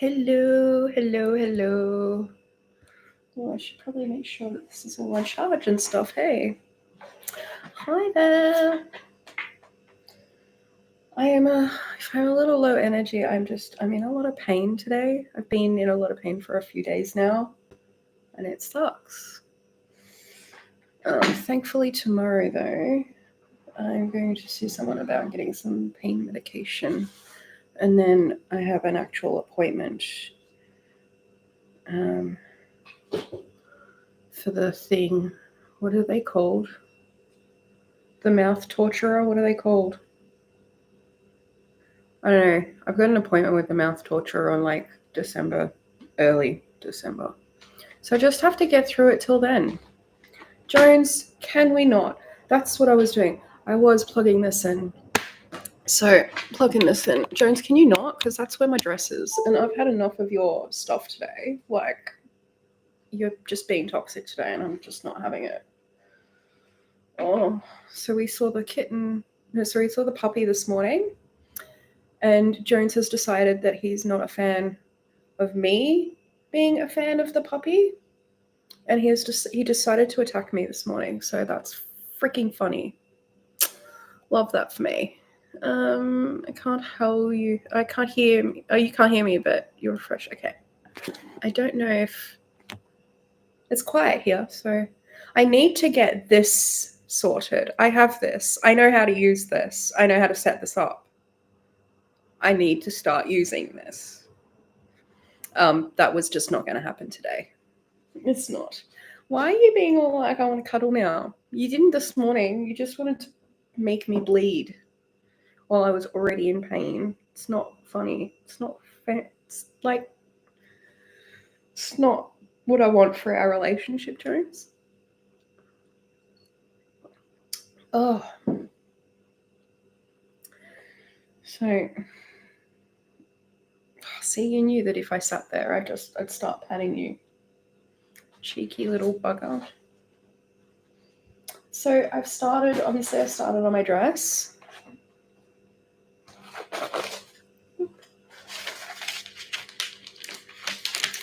Hello, hello, hello. Oh, I should probably make sure that this is all on charge and stuff. Hey. Hi there. I'm if I'm a little low energy, I'm in a lot of pain today. I've been in a lot of pain for a few days now, and it sucks. Thankfully tomorrow though, I'm going to see someone about getting some pain medication. And then I have an actual appointment for the thing. What are they called? The mouth torturer? What are they called? I don't know. I've got an appointment with the mouth torturer on like December, early December. So I just have to get through it till then. Jones, can we not? That's what I was doing. I was plugging this in. So, plugging this in. Jones, can you not? Because that's where my dress is. And I've had enough of your stuff today. Like, you're just being toxic today, and I'm just not having it. Oh, so we saw the kitten. No, sorry, we saw the puppy this morning. And Jones has decided that he's not a fan of me being a fan of the puppy. And he decided to attack me this morning. So that's freaking funny. Love that for me. I can't hear you. I can't hear me. Oh, you can't hear me, but you're fresh. Okay. I don't know if it's quiet here, so I need to get this sorted. I have this. I know how to use this. I know how to set this up. I need to start using this. That was just not going to happen today. It's not. Why are you being all like, I want to cuddle now? You didn't this morning. You just wanted to make me bleed while I was already in pain. It's not funny. It's not fair. It's like, it's not what I want for our relationship, Jones. Oh. So, see, you knew that if I sat there, I'd start patting you. Cheeky little bugger. So I started on my dress.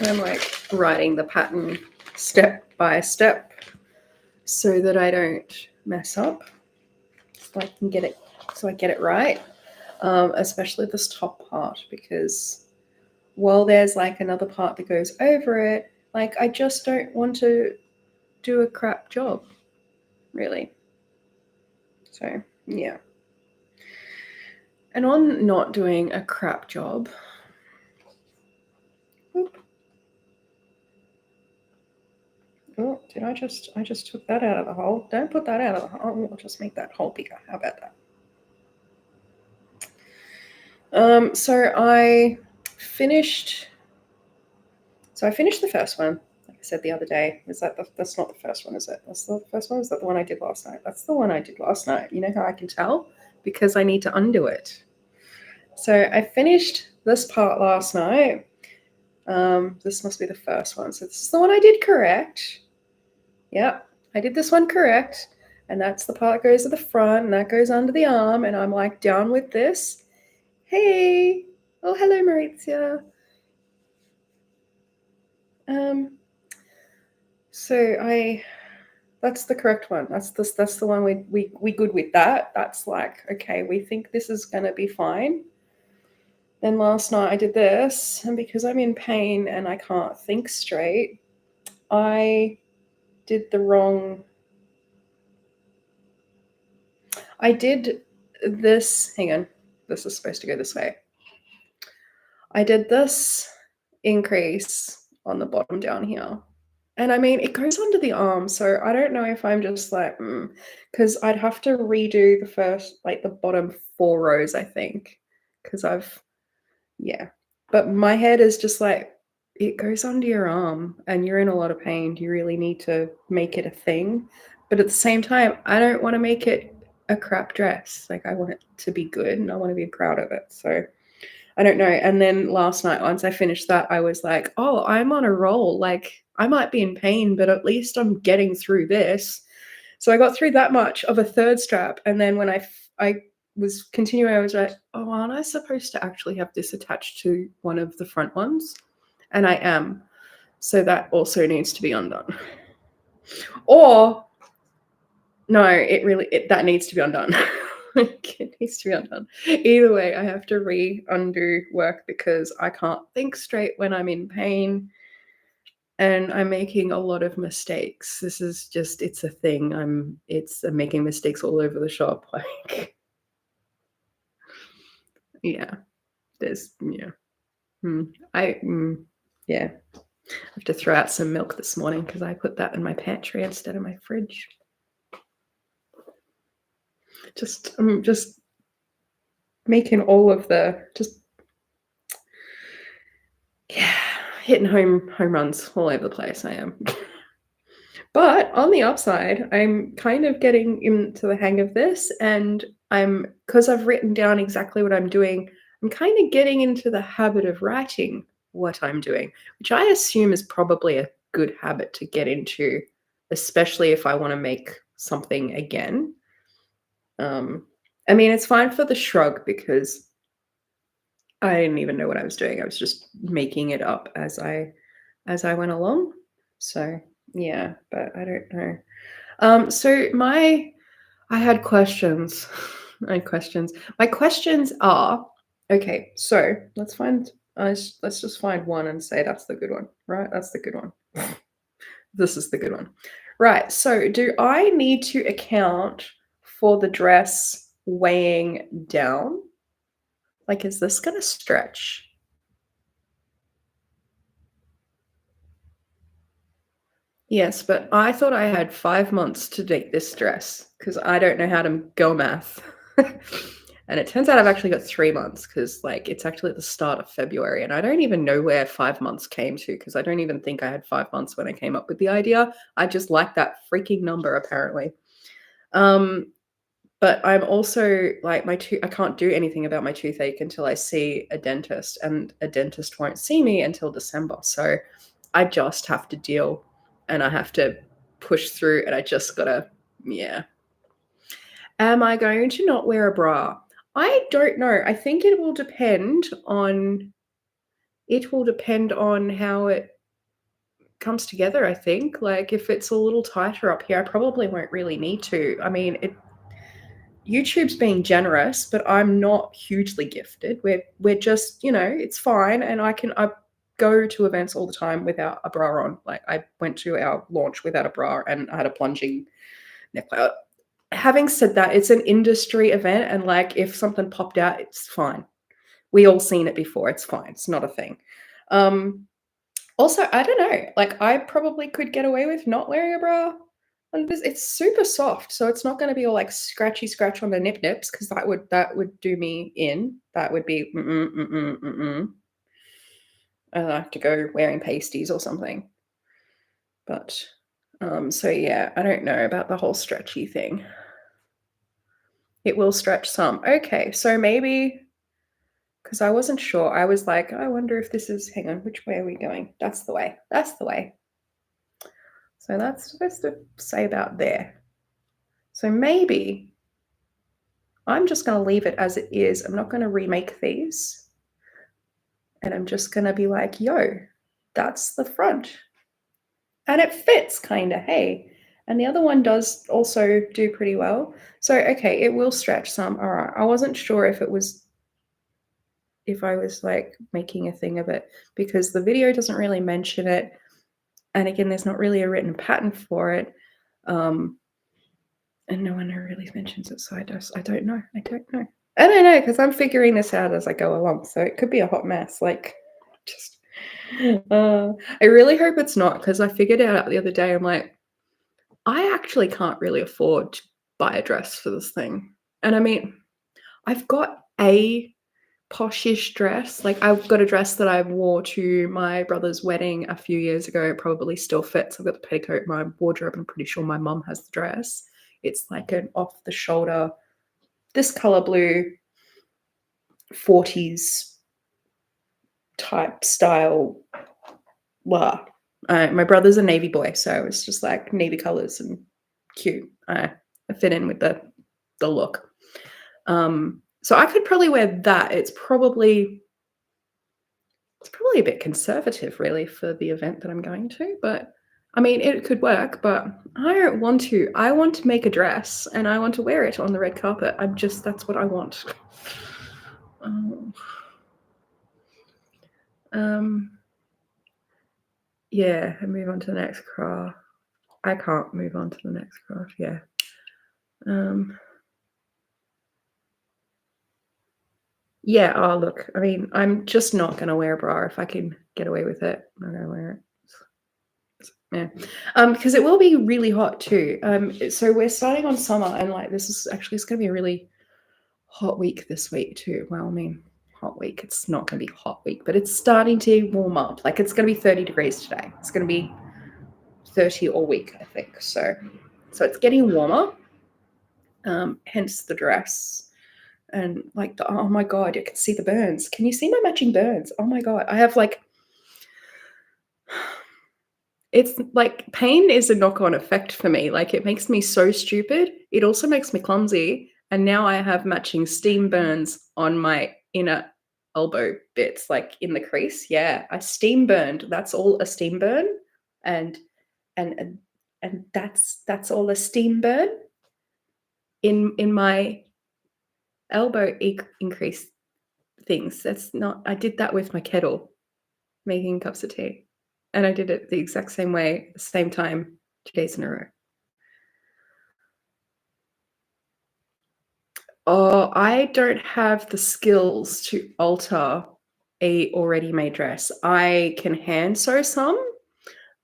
And I'm like writing the pattern step by step so that I don't mess up. So I get it right. Especially this top part, because while there's like another part that goes over it, like I just don't want to do a crap job, really. So yeah. And on not doing a crap job, oh, I just took that out of the hole. Don't put that out of the hole. I'll just make that hole bigger. How about that? So I finished the first one. Like I said the other day. That's not the first one, is it? That's the first one? Is that the one I did last night? That's the one I did last night. You know how I can tell? Because I need to undo it. So I finished this part last night. This must be the first one. So this is the one I did correct. Yep, I did this one correct. And that's the part that goes to the front, and that goes under the arm, and I'm like down with this. Hey! Oh, hello, Maurizia. So that's the correct one. That's the one we good with that. That's like, okay, we think this is gonna be fine. Then last night I did this, and because I'm in pain and I can't think straight, I did the wrong. I did this. Hang on. This is supposed to go this way. I did this increase on the bottom down here. And I mean, it goes under the arm, so I don't know if I'm just like, because I'd have to redo the first, like the bottom 4 rows, I think, because yeah. But my head is just like, it goes under your arm and you're in a lot of pain. You really need to make it a thing. But at the same time, I don't want to make it a crap dress. Like, I want it to be good and I want to be proud of it. So I don't know. And then last night, once I finished that, I was like, oh, I'm on a roll. Like, I might be in pain, but at least I'm getting through this. So I got through that much of a third strap. And then when I was continuing. I was like, oh, aren't I supposed to actually have this attached to one of the front ones? And I am. So that also needs to be undone. Or no, that needs to be undone. It needs to be undone. Either way, I have to undo work because I can't think straight when I'm in pain and I'm making a lot of mistakes. This is just, it's a thing. I'm making mistakes all over the shop. Like, yeah, yeah. Yeah. I have to throw out some milk this morning because I put that in my pantry instead of my fridge. I'm just making all of hitting home runs all over the place. I am. But on the upside, I'm kind of getting into the hang of this, and because I've written down exactly what I'm doing, I'm kind of getting into the habit of writing what I'm doing, which I assume is probably a good habit to get into, especially if I want to make something again. I mean, it's fine for the shrug because I didn't even know what I was doing. I was just making it up as I went along. So yeah, but I don't know. I had questions. I had questions. My questions are okay. So let's just find one and say that's the good one, right? That's the good one. This is the good one, right? So do I need to account for the dress weighing down? Like, is this gonna stretch? Yes, but I thought I had 5 months to make this dress because I don't know how to go math. And it turns out I've actually got 3 months because, like, it's actually at the start of February, and I don't even know where 5 months came to because I don't even think I had 5 months when I came up with the idea. I just like that freaking number, apparently. But I'm also like I can't do anything about my toothache until I see a dentist, and a dentist won't see me until December. So I just have to deal and I have to push through, and I just gotta, yeah. Am I going to not wear a bra? I don't know. I think it will depend on how it comes together, I think. Like if it's a little tighter up here, I probably won't really need to. I mean, YouTube's being generous, but I'm not hugely gifted. We're just, it's fine, and I go to events all the time without a bra on. Like I went to our launch without a bra and I had a plunging neckline. Having said that, it's an industry event, and like if something popped out, it's fine. We all seen it before. It's fine. It's not a thing. Also, I don't know. Like I probably could get away with not wearing a bra. And it's super soft, so it's not going to be all like scratch on the nips because that would do me in. That would be I have to go wearing pasties or something. But so yeah, I don't know about the whole stretchy thing. It will stretch some. Okay, so maybe because I wasn't sure. I was like, I wonder if this is. Hang on, which way are we going? That's the way. That's the way. So that's supposed to say about there. So maybe I'm just going to leave it as it is. I'm not going to remake these. And I'm just going to be like, yo, that's the front. And it fits kind of, hey. And the other one does also do pretty well. So, okay, it will stretch some. All right. I wasn't sure if I was like making a thing of it because the video doesn't really mention it. And again, there's not really a written pattern for it. And no one really mentions it. So I don't know. I don't know because I'm figuring this out as I go along. So it could be a hot mess. Like, just, I really hope it's not because I figured out the other day. I'm like, I actually can't really afford to buy a dress for this thing. And I mean, I've got a poshish dress. Like I've got a dress that I wore to my brother's wedding a few years ago. It probably still fits. I've got the petticoat in my wardrobe. I'm pretty sure my mum has the dress. It's like an off the shoulder, this color blue 40s type style. Blah. My brother's a navy boy, so it's just like navy colors and cute. I fit in with the look. So I could probably wear that. It's probably a bit conservative, really, for the event that I'm going to, but I mean, it could work, but I don't want to. I want to make a dress and I want to wear it on the red carpet. That's what I want. Um, um, yeah, and move on to the next craft. I can't move on to the next craft. Yeah. Um, yeah. Oh, look. I mean, I'm just not going to wear a bra if I can get away with it. I'm not going to wear it. Yeah. Because it will be really hot too. So we're starting on summer, and like it's going to be a really hot week this week too. Well, I mean, hot week. It's not going to be hot week, but it's starting to warm up. Like it's going to be 30 degrees today. It's going to be 30 all week, I think. So it's getting warmer. Hence the dress. And like oh my god, you can see the burns. Can you see my matching burns? Oh my god, I have like it's like pain is a knock-on effect for me. Like it makes me so stupid. It also makes me clumsy. And now I have matching steam burns on my inner elbow bits, like in the crease. Yeah, I steam burned. That's all a steam burn. And and and that's all a steam burn in my elbow increase things. That's not I did that with my kettle making cups of tea. And I did it the exact same way, the same time, 2 days in a row. Oh, I don't have the skills to alter a already made dress. I can hand sew some.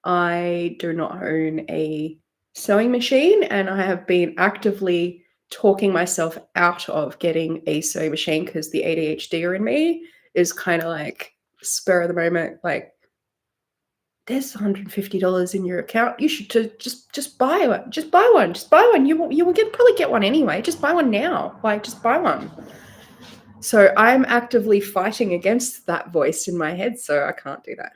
I do not own a sewing machine, and I have been actively talking myself out of getting a sewing machine because the ADHD in me is kind of like spur of the moment, like there's $150 in your account. You should just buy one. Just buy one. Just buy one. You will probably get one anyway. Just buy one now. Like just buy one. So I'm actively fighting against that voice in my head. So I can't do that.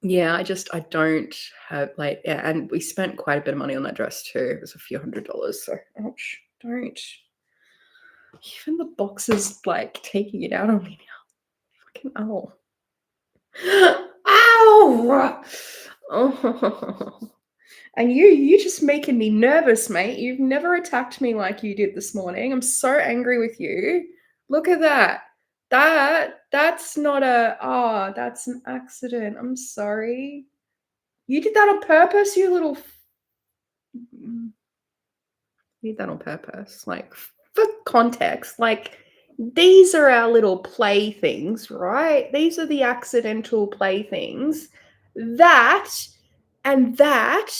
Yeah, I don't have like yeah, and we spent quite a bit of money on that dress too. It was a few $100s. So ouch, don't. Even the box is like taking it out on me now. Fucking ow. Ow! Oh. And you just making me nervous, mate. You've never attacked me like you did this morning. I'm so angry with you. Look at that. That's not that's an accident. I'm sorry. You did that on purpose, you little you did that on purpose. Like for context, like these are our little playthings, right? These are the accidental playthings. That and that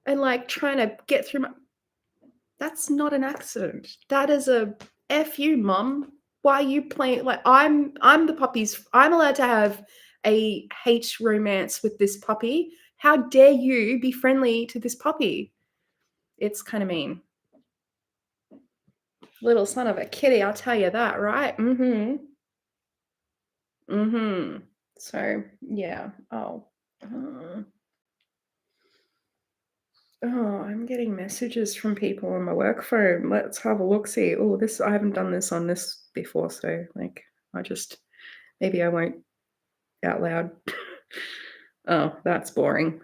and like trying to get through my that's not an accident. That is a F you, mum. Why are you playing like I'm the puppy's I'm allowed to have a hate romance with this puppy. How dare you be friendly to this puppy? It's kind of mean. Little son of a kitty, I'll tell you that, right? Mm-hmm. Mm-hmm. So yeah. I'm getting messages from people on my work phone. Let's have a look. See. Oh, this I haven't done this on this before, so like I just maybe I won't out loud. Oh, that's boring.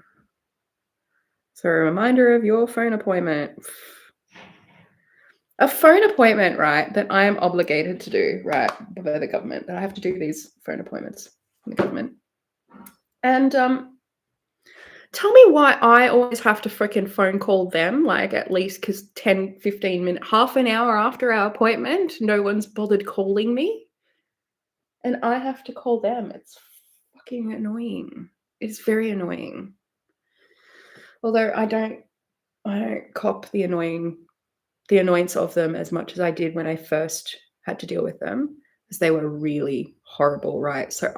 So a reminder of your phone appointment. A phone appointment, right? That I am obligated to do, right, by the government. That I have to do these phone appointments from the government. And tell me why I always have to freaking phone call them, like at least because 10, 15 minutes, half an hour after our appointment, no one's bothered calling me. And I have to call them. It's fucking annoying. It's very annoying. Although I don't cop the annoyance of them as much as I did when I first had to deal with them, because they were really horrible, right? So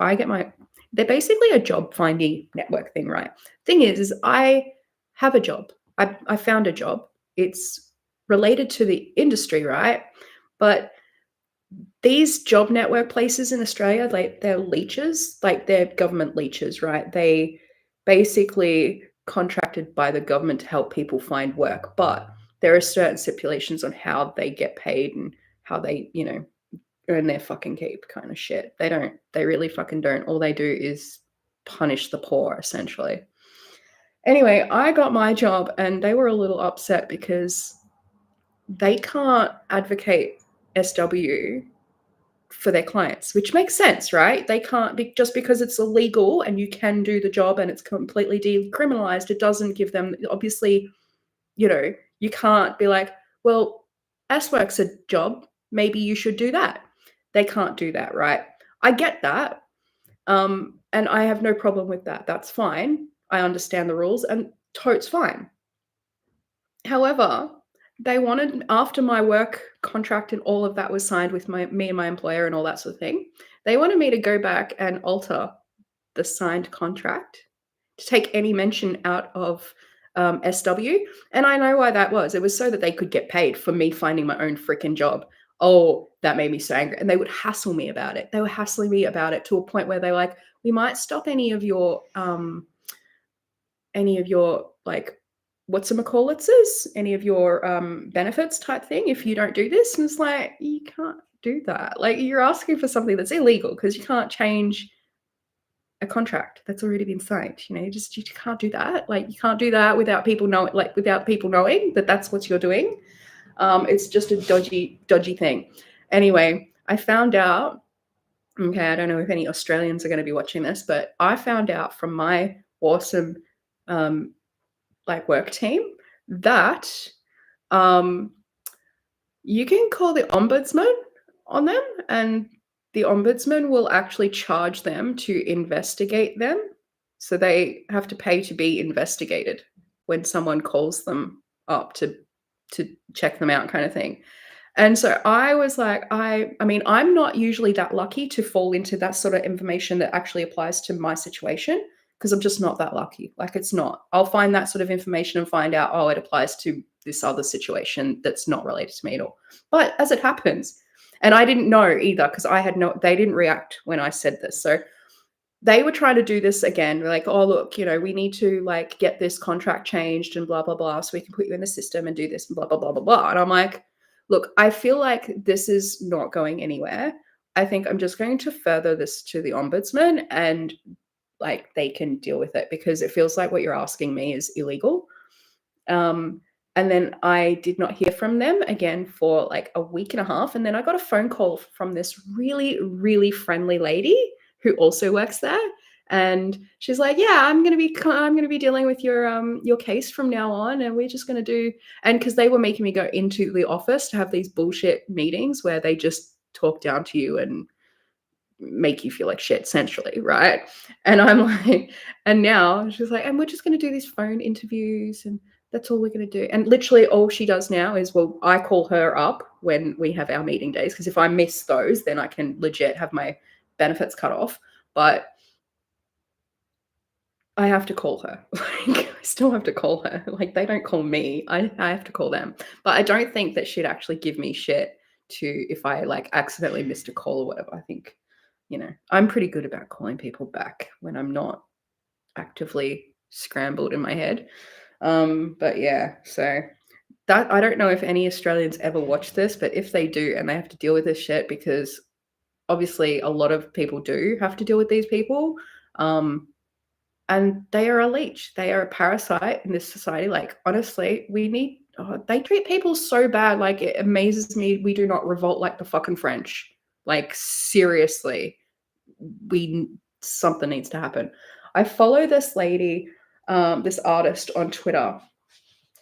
they're basically a job finding network thing, right? Thing is I have a job. I found a job. It's related to the industry, right? But these job network places in Australia, like they're leeches, like they're government leeches, right? They basically contracted by the government to help people find work, but there are certain stipulations on how they get paid and how they, earn their fucking keep kind of shit. They really fucking don't. All they do is punish the poor, essentially. Anyway, I got my job and they were a little upset because they can't advocate SW for their clients, which makes sense, right? They can't be just because it's illegal and you can do the job and it's completely decriminalized, it doesn't give them, obviously, you can't be like, well, S work's a job, maybe you should do that. They can't do that, right? I get that. And I have no problem with that. That's fine. I understand the rules and totes fine. However, they wanted, after my work contract and all of that was signed with me and my employer and all that sort of thing, they wanted me to go back and alter the signed contract to take any mention out of SW. And I know why that was. It was so that they could get paid for me finding my own freaking job. Oh, that made me so angry. And they would hassle me about it. They were hassling me about it to a point where they're like, we might stop any of your like whatchamacallitses, any of your benefits type thing if you don't do this. And it's like, you can't do that. Like, you're asking for something that's illegal because you can't change a contract that's already been signed. You can't do that. Like, you can't do that without people knowing that that's what you're doing. It's just a dodgy thing. Anyway, I found out, okay, I don't know if any Australians are going to be watching this, but I found out from my awesome work team that you can call the ombudsman on them, and the ombudsman will actually charge them to investigate them. So they have to pay to be investigated when someone calls them up to check them out, kind of thing. And so I was like, I mean, I'm not usually that lucky to fall into that sort of information that actually applies to my situation, because I'm just not that lucky. Like, it's not. I'll find that sort of information and find out, oh, it applies to this other situation that's not related to me at all. But as it happens, and I didn't know either because they didn't react when I said this. So they were trying to do this again. Like, oh, look, we need to get this contract changed and blah, blah, blah, so we can put you in the system and do this and blah, blah, blah, blah, blah. And I'm like, look, I feel like this is not going anywhere. I think I'm just going to further this to the ombudsman and they can deal with it, because it feels like what you're asking me is illegal. And then I did not hear from them again for a week and a half. And then I got a phone call from this really, really friendly lady who also works there. And she's like, yeah, I'm going to be dealing with your case from now on. And we're just going to do, and because they were making me go into the office to have these bullshit meetings where they just talk down to you and make you feel like shit, essentially, right? And I'm like, and now she's like, and we're just going to do these phone interviews and that's all we're going to do. And literally all she does now is, well, I call her up when we have our meeting days, because if I miss those, then I can legit have my benefits cut off. But I have to call her. I still have to call her. They don't call me. I have to call them. But I don't think that she'd actually give me shit if I accidentally missed a call or whatever. I think, I'm pretty good about calling people back when I'm not actively scrambled in my head. But yeah, so that, I don't know if any Australians ever watch this, but if they do and they have to deal with this shit, because obviously a lot of people do have to deal with these people, and they are a leech. They are a parasite in this society. Honestly, they treat people so bad. It amazes me we do not revolt like the fucking French. Seriously, something needs to happen. I follow this lady, this artist on Twitter,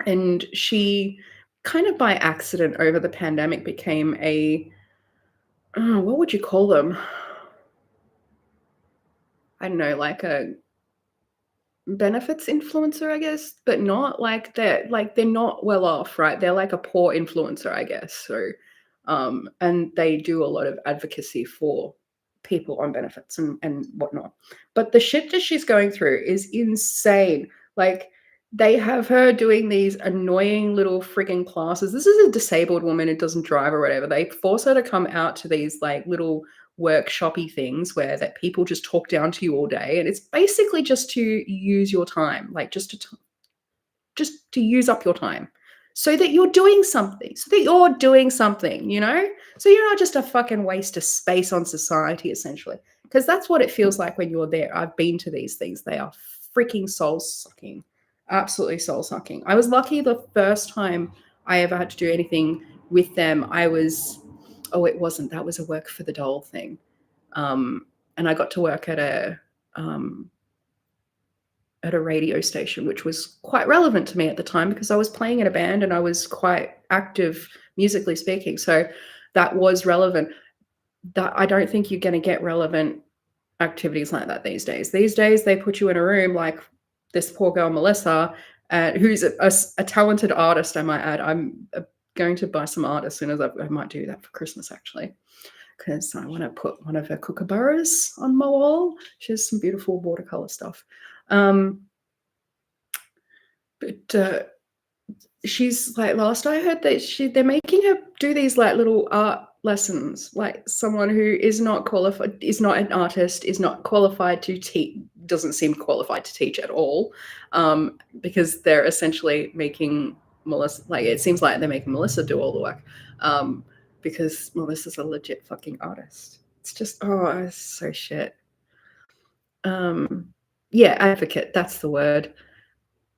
and she kind of by accident over the pandemic became what would you call them? I don't know, a benefits influencer, I guess, but not they're not well off, right? They're a poor influencer, I guess. So, and they do a lot of advocacy for people on benefits and whatnot. But the shit that she's going through is insane. They have her doing these annoying little frigging classes. This is a disabled woman who doesn't drive or whatever. They force her to come out to these little workshoppy things where that people just talk down to you all day, and it's basically just to use your time, just to use up your time. so that you're doing something, so that you're doing something, you know? So you're not just a fucking waste of space on society, essentially. Because that's what it feels like when you're there. I've been to these things. They are freaking soul sucking. Absolutely soul sucking. I was lucky the first time I ever had to do anything with them. Oh, it wasn't. That was a work for the doll thing. And I got to work um, at a radio station, which was quite relevant to me at the time because I was playing in a band and I was quite active musically speaking. So that was relevant. That I don't think you're going to get relevant activities like that these days. These days, they put you in a room like this poor girl Melissa, who's a talented artist. I might add. I'm going to buy some art as soon as I might do that for Christmas actually, because I want to put one of her kookaburras on my wall. She has some beautiful watercolor stuff. But she's like, last I heard that they're making her do these like little art lessons, like someone who is not qualified, is not an artist, is not qualified to teach, doesn't seem qualified to teach at all, because they're essentially making Melissa, like it seems like they're making Melissa do all the work, because Melissa's a legit fucking artist. It's just, oh, it's so shit. Yeah, advocate, that's the word.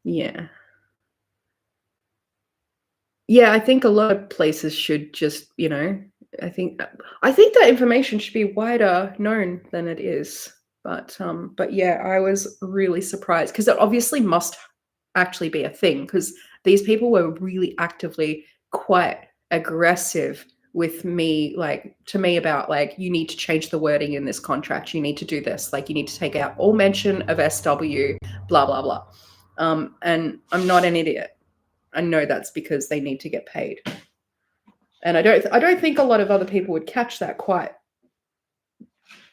Yeah. Yeah, I think a lot of places should just, I think I think that information should be wider known than it is. But yeah, I was really surprised because it obviously must actually be a thing because these people were really actively quite aggressive with me, like to me about like you need to change the wording in this contract, you need to do this, like you need to take out all mention of SW, blah blah blah. And I'm not an idiot. I know that's because they need to get paid. And I don't think a lot of other people would catch that quite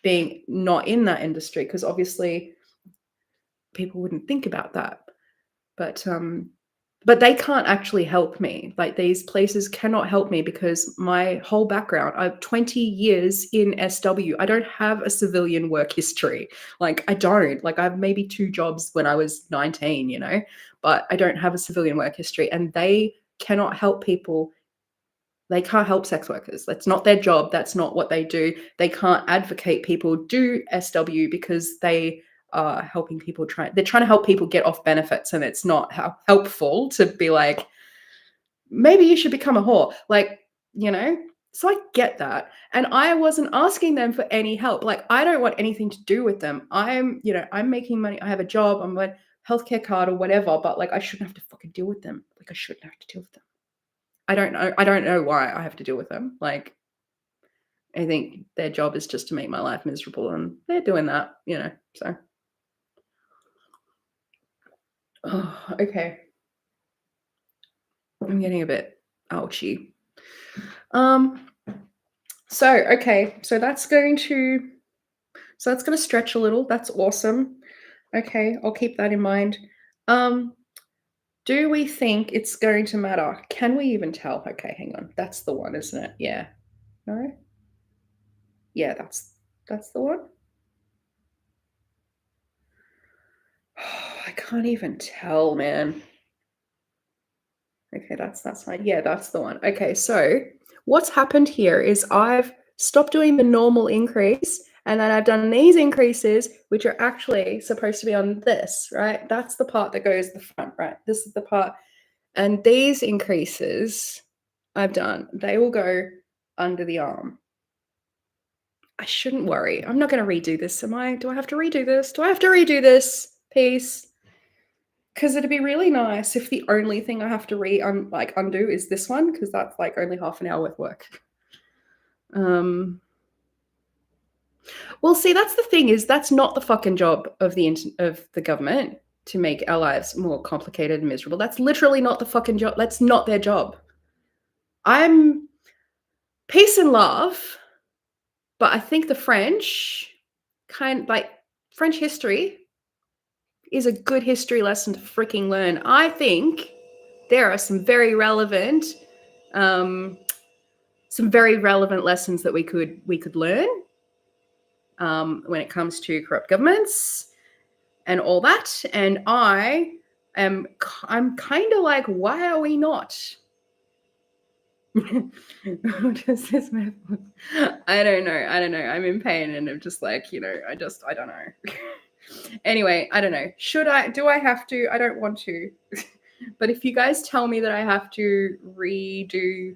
being not in that industry because obviously people wouldn't think about that. But they can't actually help me. Like these places cannot help me because my whole background, I've 20 years in SW. I don't have a civilian work history. Like I don't. Like I've maybe 2 jobs when I was 19, but I don't have a civilian work history and they cannot help people. They can't help sex workers. That's not their job. That's not what they do. They can't advocate people do SW because they are helping people they're trying to help people get off benefits and it's not helpful to be like, maybe you should become a whore. Like, so I get that. And I wasn't asking them for any help. Like, I don't want anything to do with them. I'm making money. I have a job. I'm a healthcare card or whatever, but like, I shouldn't have to fucking deal with them. Like, I shouldn't have to deal with them. I don't know. I don't know why I have to deal with them. Like, I think their job is just to make my life miserable, and they're doing that, So, okay, I'm getting a bit ouchy. So okay, so that's going to stretch a little. That's awesome. Okay, I'll keep that in mind. Do we think it's going to matter? Can we even tell? Okay, hang on. That's the one, isn't it? Yeah. No. Yeah, that's the one. I can't even tell, man. Okay, that's fine. Yeah, that's the one. Okay, so what's happened here is I've stopped doing the normal increase and then I've done these increases, which are actually supposed to be on this, right? That's the part that goes the front, right? This is the part. And these increases I've done, they will go under the arm. I shouldn't worry. I'm not going to redo this, am I? Do I have to redo this? Do I have to redo this piece? Because it'd be really nice if the only thing I have to undo is this one, because that's like only half an hour worth work. Well, see, that's the thing is that's not the fucking job of the government to make our lives more complicated and miserable. That's literally not the fucking job. That's not their job. I'm peace and love, but I think the French French history is a good history lesson to freaking learn. I think there are some very relevant lessons that we could learn when it comes to corrupt governments and all that. And I I'm kind of like, why are we not? Just this method. I don't know. I'm in pain and I'm just like, I don't know. Anyway, I don't know. Do I have to? I don't want to. But if you guys tell me that I have to redo,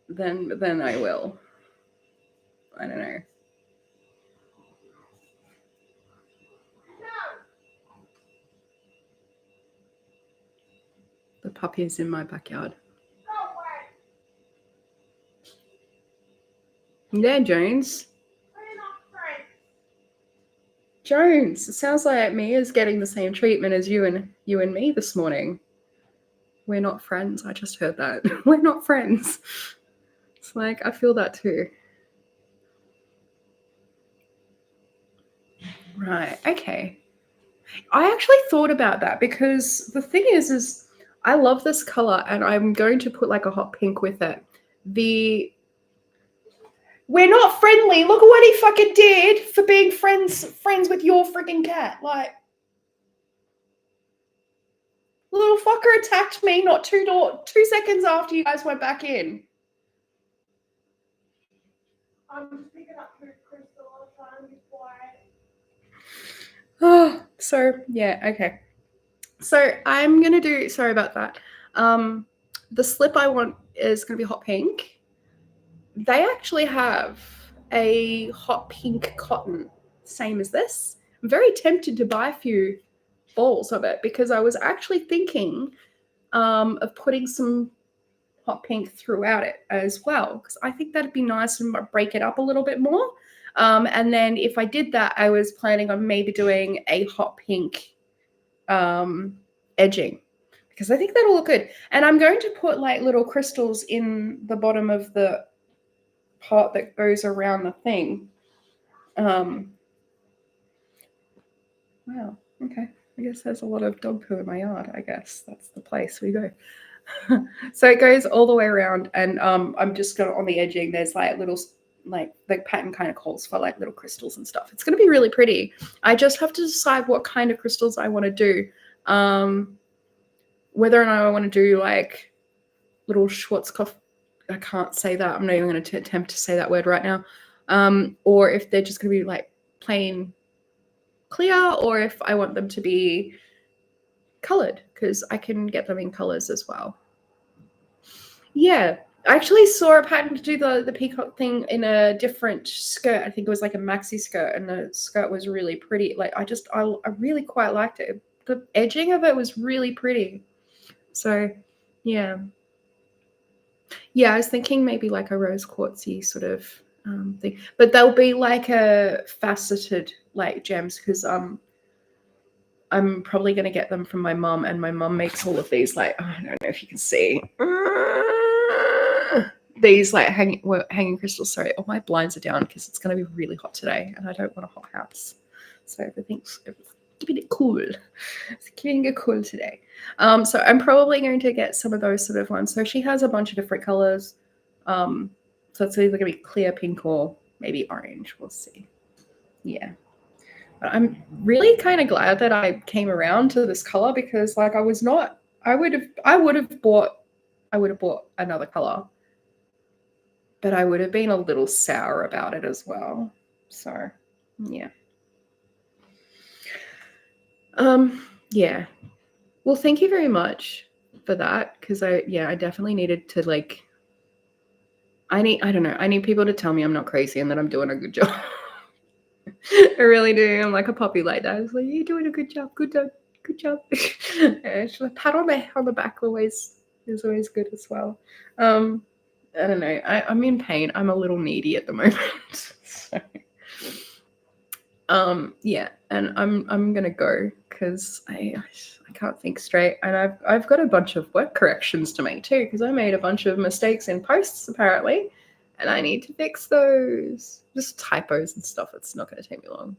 then I will. I don't know. The puppy is in my backyard. Yeah, Jones. Jones, it sounds like Mia's getting the same treatment as you and me this morning. We're not friends. I just heard that. We're not friends. It's like, I feel that too. Right. Okay. I actually thought about that because the thing is I love this color and I'm going to put like a hot pink with it. We're not friendly. Look at what he fucking did for being friends with your freaking cat. Like, little fucker attacked me not 2 seconds after you guys went back in. I'm just picking up food, Crystal. I'm trying to be quiet. Oh, so yeah, okay. So I'm gonna do. Sorry about that. The slip I want is gonna be hot pink. They actually have a hot pink cotton, same as this. I'm very tempted to buy a few balls of it because I was actually thinking of putting some hot pink throughout it as well because I think that'd be nice and break it up a little bit more. And then if I did that, I was planning on maybe doing a hot pink edging because I think that'll look good. And I'm going to put like little crystals in the bottom of the part that goes around the thing. Wow. Okay. I guess there's a lot of dog poo in my yard. I guess that's the place we go. So it goes all the way around, and I'm just gonna on the edging. There's like little, like the pattern kind of calls for like little crystals and stuff. It's gonna be really pretty. I just have to decide what kind of crystals I want to do. Whether or not I want to do like little Schwarzkopf. I can't say that. I'm not even going to attempt to say that word right now. Or if they're just going to be like plain clear, or if I want them to be colored, because I can get them in colors as well. Yeah, I actually saw a pattern to do the peacock thing in a different skirt. I think it was like a maxi skirt, and the skirt was really pretty. Like I really quite liked it. The edging of it was really pretty. So, yeah. Yeah, I was thinking maybe like a rose quartzy sort of thing, but they'll be like a faceted like gems because I'm probably going to get them from my mum, and my mum makes all of these like, I don't know if you can see these like hanging crystals. Sorry, all my blinds are down because it's going to be really hot today, and I don't want a hot house, so everything's keeping it cool. It's keeping it cool today. So I'm probably going to get some of those sort of ones. So she has a bunch of different colors. So it's either going to be clear pink or maybe orange. We'll see. Yeah. But I'm really kind of glad that I came around to this color because like I would have bought another color, but I would have been a little sour about it as well. So yeah. Yeah. Well, thank you very much for that because I definitely needed to like I need people to tell me I'm not crazy and that I'm doing a good job. I really do. I'm like a puppy like that. It's like, you're doing a good job. Good job. Good job. A pat on the back is always good as well. I don't know. I'm in pain. I'm a little needy at the moment. So, yeah, and I'm gonna go because I can't think straight, and I've got a bunch of work corrections to make too because I made a bunch of mistakes in posts apparently, and I need to fix those. Just typos and stuff. It's not going to take me long.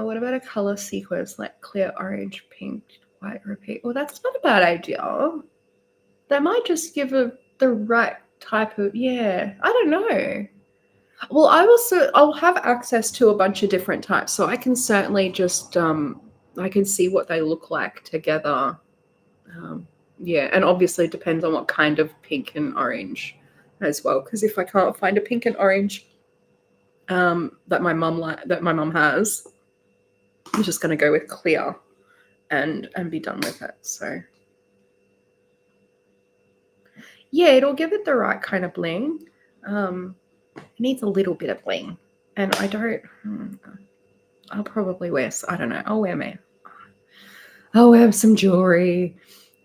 What about a color sequence like clear orange, pink, white, repeat? Well, that's not a bad idea. That might just give the right type of, yeah, I don't know. Well, I'll have access to a bunch of different types, so I can certainly just I can see what they look like together. Um, yeah, and obviously it depends on what kind of pink and orange as well. Because if I can't find a pink and orange that my mum has, I'm just going to go with clear and be done with it. So yeah, it'll give it the right kind of bling. It needs a little bit of bling, and I don't. I'll probably wear. I don't know. I'll wear some jewelry.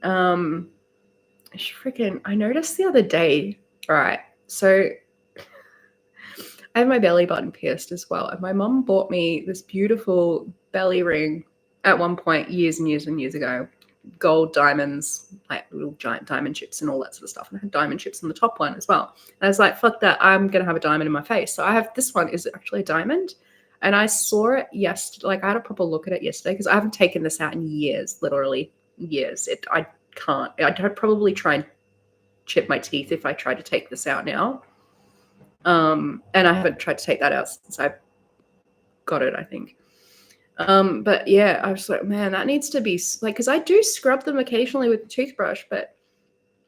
Um, I noticed the other day. Right, so I have my belly button pierced as well, and my mum bought me this beautiful belly ring at one point, years and years and years ago. Gold diamonds, like little giant diamond chips and all that sort of stuff. And I had diamond chips on the top one as well. And I was like, fuck that, I'm going to have a diamond in my face. So I have this one is actually a diamond. And I saw it yesterday. Like I had a proper look at it yesterday because I haven't taken this out in years, literally years. I can't. I'd probably try and chip my teeth if I tried to take this out now. And I haven't tried to take that out since I got it, I think. But yeah, I was like, man, that needs to be like, because I do scrub them occasionally with the toothbrush, but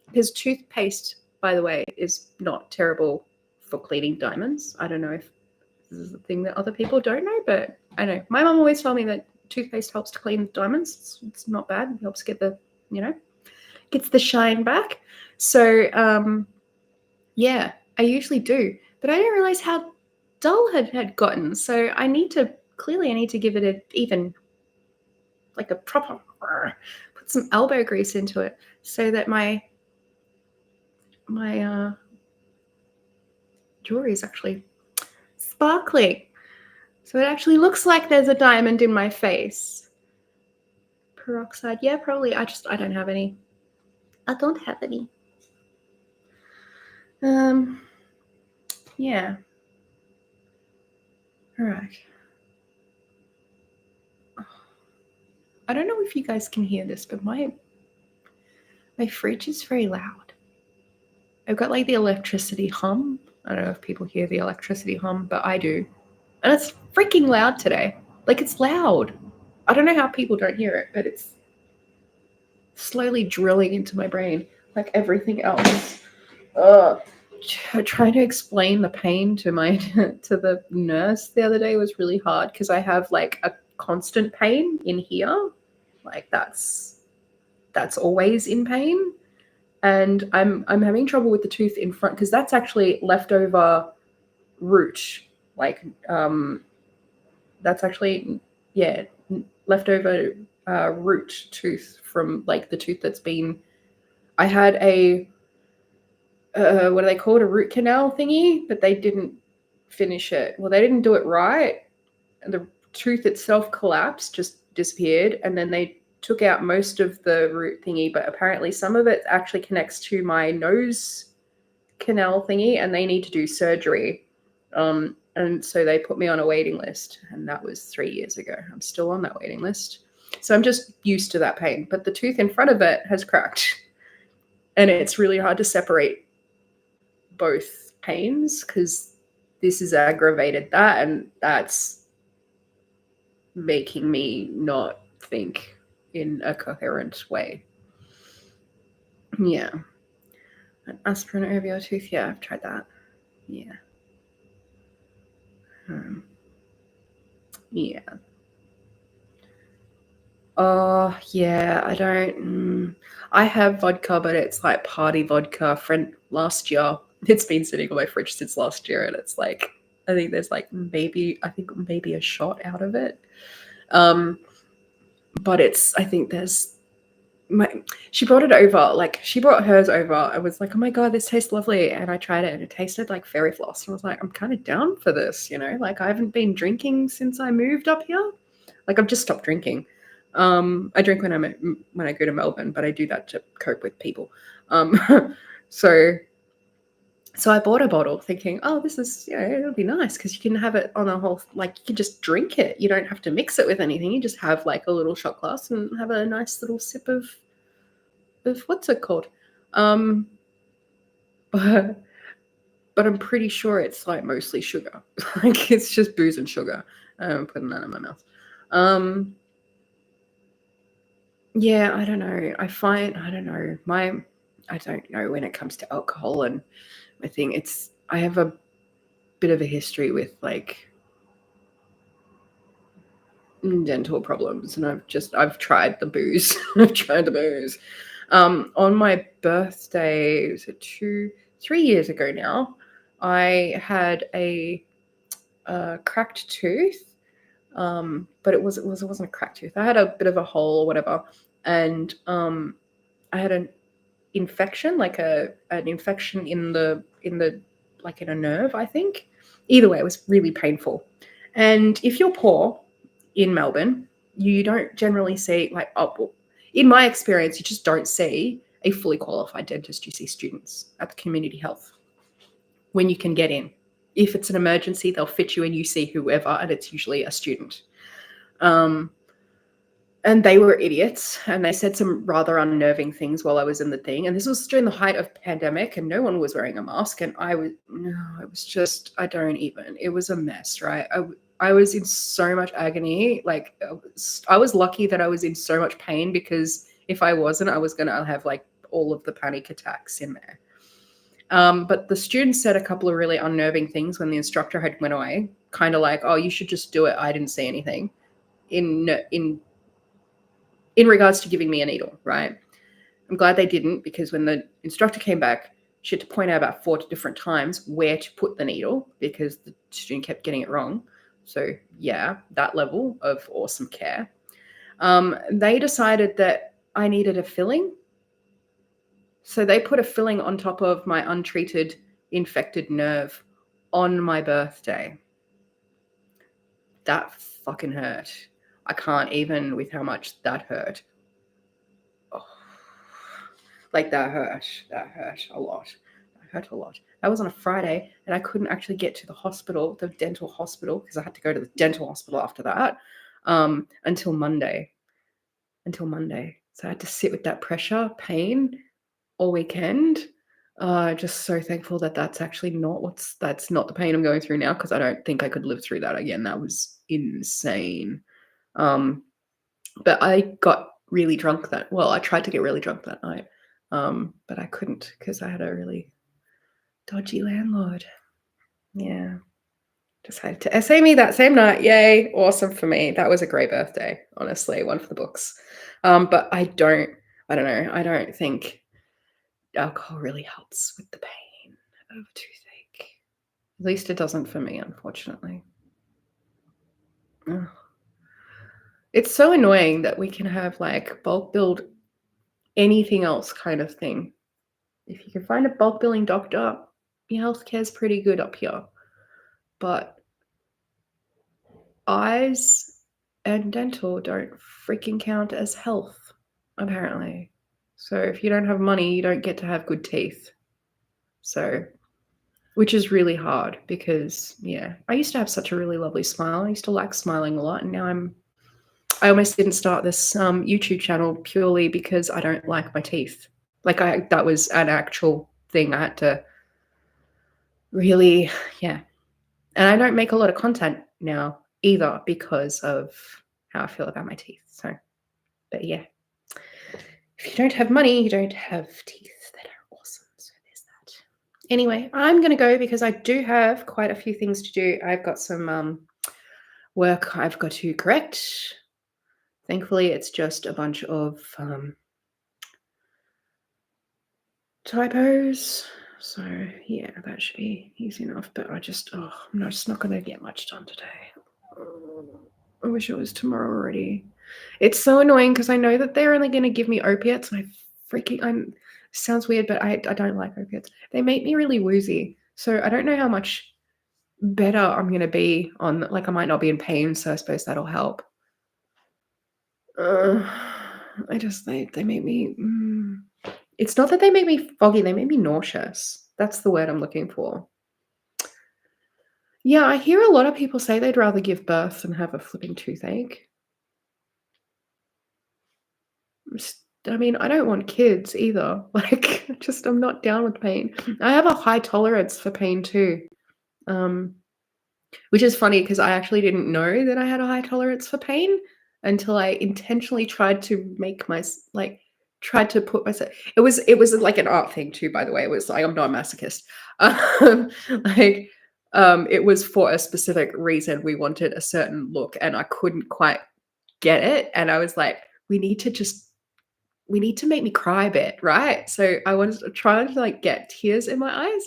because toothpaste, by the way, is not terrible for cleaning diamonds. I don't know if this is a thing that other people don't know, but I know my mom always told me that toothpaste helps to clean diamonds. It's not bad. It helps get the, gets the shine back. So, yeah, I usually do, but I didn't realize how dull it had gotten. So I need to give it a even like a proper put some elbow grease into it so that my jewelry is actually sparkling. So it actually looks like there's a diamond in my face. Peroxide, yeah, probably. I don't have any. I don't have any. Yeah. All right. I don't know if you guys can hear this, but my fridge is very loud. I've got like the electricity hum. I don't know if people hear the electricity hum, but I do. And it's freaking loud today. Like it's loud. I don't know how people don't hear it, but it's slowly drilling into my brain like everything else. Trying to explain the pain to my to the nurse the other day was really hard because I have like a constant pain in here. Like that's always in pain. And I'm having trouble with the tooth in front because that's actually leftover root. Like that's actually leftover root tooth from like the tooth that's been. I had a what do they call it, a root canal thingy, but they didn't finish it. Well, they didn't do it right, and the tooth itself collapsed, just disappeared, and then they took out most of the root thingy, but apparently some of it actually connects to my nose canal thingy, and they need to do surgery. And so they put me on a waiting list, and that was 3 years ago. I'm still on that waiting list. So I'm just used to that pain. But the tooth in front of it has cracked, and it's really hard to separate both pains because this has aggravated that, and that's making me not think in a coherent way. Yeah. An aspirin over your tooth. Yeah, I've tried that. Yeah. Yeah. Oh, yeah, I don't. I have vodka, but it's like party vodka. Friend last year, it's been sitting on my fridge since last year, and it's like I think there's like maybe a shot out of it. But I think there's she brought it over, like she brought hers over. I was like, oh my god, this tastes lovely, and I tried it, and it tasted like fairy floss. And I was like, I'm kind of down for this, like I haven't been drinking since I moved up here. Like I've just stopped drinking. I drink when I go to Melbourne, but I do that to cope with people. So I bought a bottle thinking, oh, this is, it'll be nice because you can have it on a whole, like you can just drink it. You don't have to mix it with anything. You just have like a little shot glass and have a nice little sip of what's it called? But but I'm pretty sure it's like mostly sugar. Like it's just booze and sugar. I'm putting that in my mouth. Um, yeah, I don't know. I don't know. I don't know when it comes to alcohol and I think I have a bit of a history with like dental problems and I've tried the booze. I've tried the booze. On my birthday, was it 3 years ago now, I had a cracked tooth. But it wasn't a cracked tooth. I had a bit of a hole or whatever, and I had an infection, like an infection in the like in a nerve, I think. Either way, it was really painful. And if you're poor in Melbourne, you don't generally see like well, in my experience, you just don't see a fully qualified dentist. You see students at the community health when you can get in. If it's an emergency, they'll fit you and you see whoever, and it's usually a student. Um, and they were idiots and they said some rather unnerving things while I was in the thing. And this was during the height of pandemic and no one was wearing a mask. And it was just, it was a mess, right? I was in so much agony. Like I was lucky that I was in so much pain because if I wasn't, I was going to have like all of the panic attacks in there. But the students said a couple of really unnerving things when the instructor had went away, kind of like, "Oh, you should just do it. I didn't see anything." In regards to giving me a needle, right? I'm glad they didn't because when the instructor came back, she had to point out about 4 different times where to put the needle because the student kept getting it wrong. So yeah, that level of awesome care. They decided that I needed a filling. So they put a filling on top of my untreated infected nerve on my birthday. That fucking hurt. I can't even with how much that hurt. Oh, like that hurt. That hurt a lot. That hurt a lot. That was on a Friday, and I couldn't actually get to the hospital, the dental hospital, because I had to go to the dental hospital after that, until Monday. Until Monday. So I had to sit with that pressure, pain, all weekend. Just so thankful that that's not the pain I'm going through now because I don't think I could live through that again. That was insane. Um, but I got really drunk I tried to get really drunk that night. But I couldn't because I had a really dodgy landlord. Yeah. Decided to essay me that same night. Yay. Awesome for me. That was a great birthday, honestly. One for the books. But I don't know. I don't think alcohol really helps with the pain of a toothache. At least it doesn't for me, unfortunately. Ugh. It's so annoying that we can have like bulk billed anything else kind of thing. If you can find a bulk billing doctor, your healthcare's pretty good up here. But eyes and dental don't freaking count as health, apparently. So if you don't have money, you don't get to have good teeth. So, which is really hard because, yeah, I used to have such a really lovely smile. I used to like smiling a lot, and now I almost didn't start this YouTube channel purely because I don't like my teeth. Like that was an actual thing. I had to really, yeah. And I don't make a lot of content now either because of how I feel about my teeth. So, but yeah, if you don't have money, you don't have teeth that are awesome. So there's that. Anyway, I'm going to go because I do have quite a few things to do. I've got some work I've got to correct. Thankfully, it's just a bunch of typos. So yeah, that should be easy enough. But I'm just not going to get much done today. I wish it was tomorrow already. It's so annoying because I know that they're only going to give me opiates, and I'm sounds weird, but I don't like opiates. They make me really woozy. So I don't know how much better I'm going to be on. Like I might not be in pain, so I suppose that'll help. They make me. It's not that they make me foggy, they make me nauseous. That's the word I'm looking for. Yeah, I hear a lot of people say they'd rather give birth than have a flipping toothache. I mean, I don't want kids either. Like, just I'm not down with pain. I have a high tolerance for pain too. Um, which is funny because I actually didn't know that I had a high tolerance for pain until I intentionally tried to make my like tried to put myself. It was like an art thing too, by the way. It was like I'm not a masochist. Um, like it was for a specific reason. We wanted a certain look, and I couldn't quite get it. And I was like, we need to make me cry a bit, right? So I was trying to like get tears in my eyes.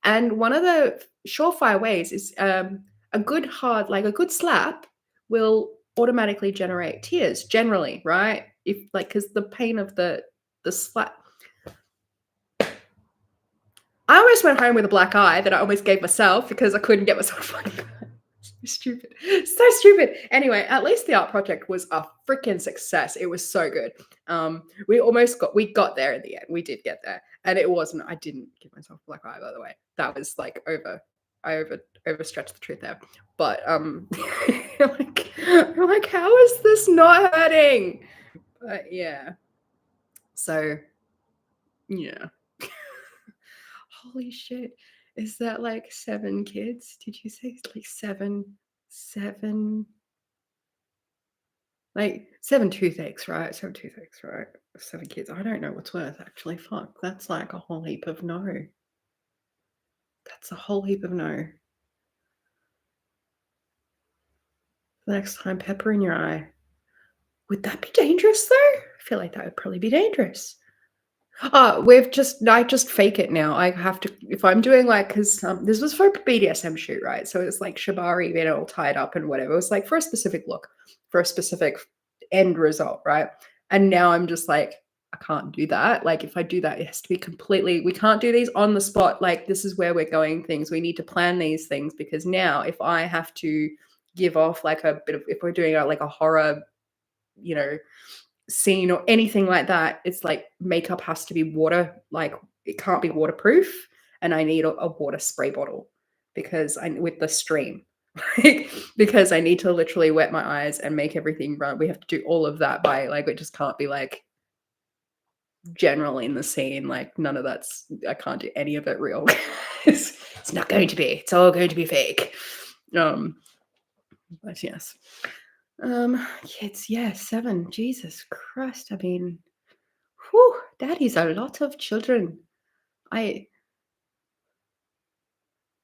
And one of the surefire ways is a good hard, like a good slap will automatically generate tears generally, right? If like, because the pain of the slap. I almost went home with a black eye that I almost gave myself because I couldn't get myself to fucking cry. So stupid. So stupid. Anyway, at least the art project was a freaking success. It was so good. We got there in the end. We did get there. And it wasn't, I didn't give myself a black eye, by the way. That was like I overstretched the truth there. But I'm like, how is this not hurting? But yeah. So yeah. Holy shit. Is that like 7 kids? Did you say it's like 7, like 7 toothaches, right? 7 toothaches, right? 7 kids. I don't know what's worse actually. Fuck. That's like a whole heap of no. That's a whole heap of no. The next time, pepper in your eye. Would that be dangerous though? I feel like that would probably be dangerous. I just fake it now. I have to if I'm doing like because this was for a BDSM shoot, right? So it's like shibari being all tied up and whatever. It was like for a specific look, for a specific end result, right? And now I'm just like, I can't do that. Like if I do that, it has to be completely. We can't do these on the spot. Like this is where we're going. Things we need to plan these things because now if I have to give off like a bit of if we're doing like a horror, you know scene or anything like that, it's like makeup has to be water, like it can't be waterproof, and I need a water spray bottle because I with the stream, like, because I need to literally wet my eyes and make everything run. We have to do all of that by like it just can't be like general in the scene. Like none of that's I can't do any of it real. It's not going to be. It's all going to be fake. But yes. Kids, yeah, 7. Jesus Christ. I mean, whew, that is a lot of children. I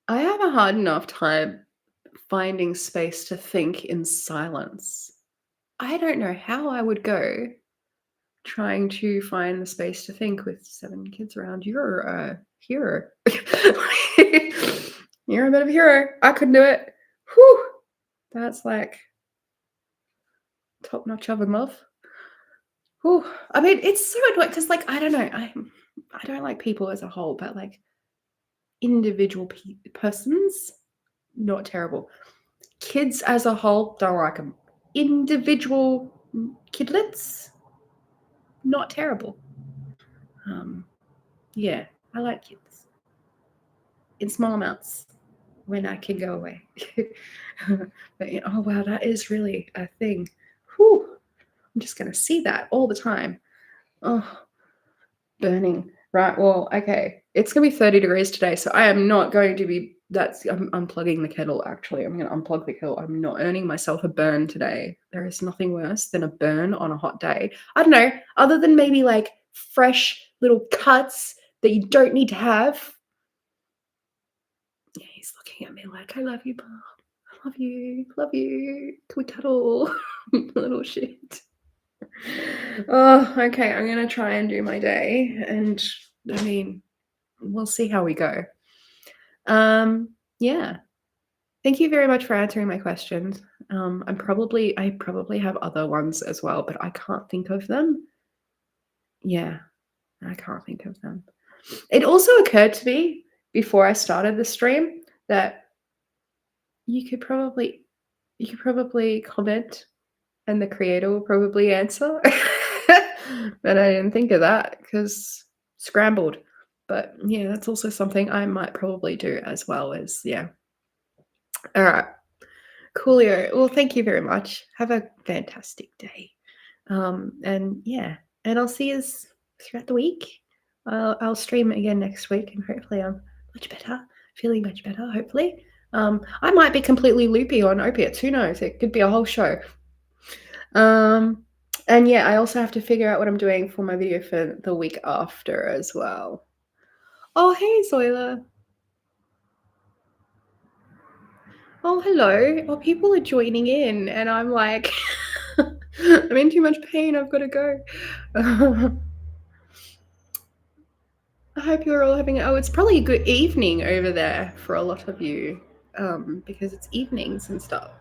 I have a hard enough time finding space to think in silence. I don't know how I would go trying to find the space to think with 7 kids around. You're a hero. You're a bit of a hero. I couldn't do it. Whew. That's like top notch oven love. Whew. I mean, it's so annoying because, like, I don't know. I don't like people as a whole, but like individual persons, not terrible. Kids as a whole, don't like them. Individual kidlets, not terrible. Um, yeah, I like kids in small amounts when I can go away. But oh wow, that is really a thing. Whew, I'm just gonna see that all the time. Oh, burning. Right. Well, okay. It's gonna be 30 degrees today, so I am not going to be. I'm unplugging the kettle. Actually, I'm gonna unplug the kettle. I'm not earning myself a burn today. There is nothing worse than a burn on a hot day. I don't know. Other than maybe like fresh little cuts that you don't need to have. Yeah, he's looking at me like, "I love you, Bob. I love you. Love you. Can we cuddle?" Little shit. Oh, okay. I'm gonna try and do my day, and I mean, we'll see how we go. Yeah. Thank you very much for answering my questions. I probably have other ones as well, but I can't think of them. Yeah, I can't think of them. It also occurred to me before I started the stream that you could probably you could probably comment and the creator will probably answer. But I didn't think of that because scrambled. But yeah, that's also something I might probably do as well as yeah. All right. Coolio. Well, thank you very much. Have a fantastic day. And yeah, and I'll see you throughout the week. I'll stream again next week, and hopefully I'm much better, feeling much better, hopefully. I might be completely loopy on opiates. Who knows? It could be a whole show. And yeah, I also have to figure out what I'm doing for my video for the week after as well. Oh, hey, Zoila. Oh, hello. Oh, people are joining in, and I'm like, I'm in too much pain. I've got to go. I hope you're all having. Oh, it's probably a good evening over there for a lot of you, because it's evenings and stuff.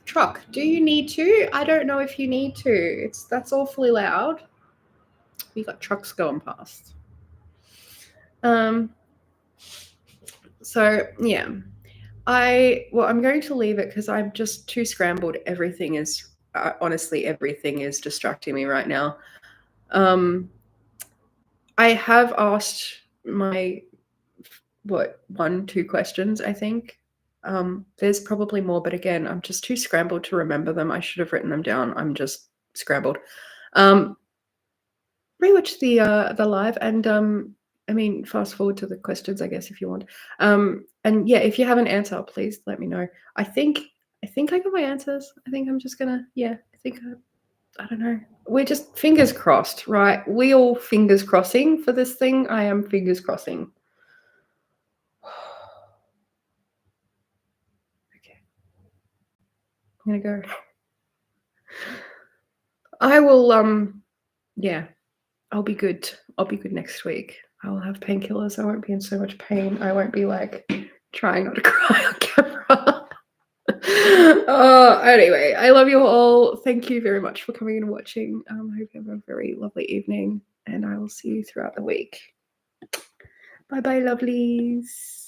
Truck, do you need to? I don't know if you need to. That's awfully loud. We got trucks going past. So yeah, I'm going to leave it because I'm just too scrambled. Everything is honestly, everything is distracting me right now. I have asked my 1-2 questions, I think. There's probably more, but again, I'm just too scrambled to remember them. I should have written them down. I'm just scrambled. Rewatch the live, and I mean, fast forward to the questions, I guess, if you want. And yeah, if you have an answer, please let me know. I think I got my answers. I think I'm just gonna, yeah, I don't know. We're just fingers crossed, right? We all fingers crossing for this thing. I am fingers crossing. Okay. I'm gonna go. I will, yeah, I'll be good. I'll be good next week. I will have painkillers. I won't be in so much pain. I won't be like trying not to cry on camera. Anyway, I love you all. Thank you very much for coming and watching. I hope you have a very lovely evening, and I will see you throughout the week. Bye bye, lovelies.